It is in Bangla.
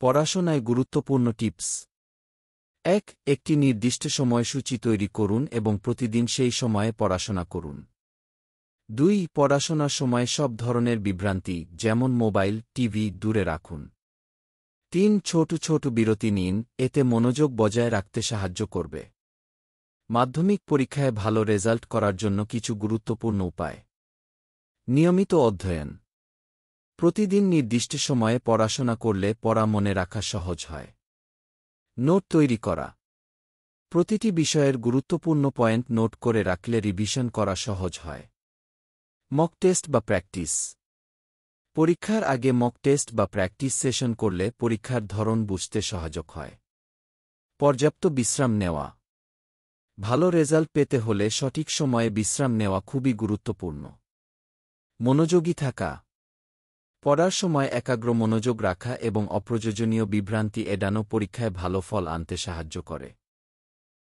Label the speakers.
Speaker 1: পড়াশোনায় গুরুত্বপূর্ণ টিপস। একটি নির্দিষ্ট সময়সূচি তৈরি করুন এবং প্রতিদিন সেই সময়ে পড়াশোনা করুন। 2. পড়াশোনার সময় সব ধরনের বিভ্রান্তি যেমন মোবাইল, টিভি দূরে রাখুন। 3. ছোট ছোট বিরতি নিন, এতে মনোযোগ বজায় রাখতে সাহায্য করবে। মাধ্যমিক পরীক্ষায় ভালো রেজাল্ট করার জন্য কিছু গুরুত্বপূর্ণ উপায়। নিয়মিত অধ্যয়ন। প্রতিদিন নির্দিষ্ট সময়ে পড়াশোনা করলে পড়া মনে রাখা সহজ হয়। নোট তৈরি করা। প্রতিটি বিষয়ের গুরুত্বপূর্ণ পয়েন্ট নোট করে রাখলে রিভিশন করা সহজ হয়। মক টেস্ট বা প্র্যাকটিস। পরীক্ষার আগে মক টেস্ট বা প্র্যাকটিস সেশন করলে পরীক্ষার ধরন বুঝতে সহায়ক হয়। পর্যাপ্ত বিশ্রাম নেওয়া। ভালো রেজাল্ট পেতে হলে সঠিক সময়ে বিশ্রাম নেওয়া খুবই গুরুত্বপূর্ণ। মনোযোগী থাকা। পড়ার সময় একাগ্র মনোযোগ রাখা এবং অপ্রয়োজনীয় বিভ্রান্তি এড়ানো পরীক্ষায় ভালো ফল আনতে সাহায্য করে।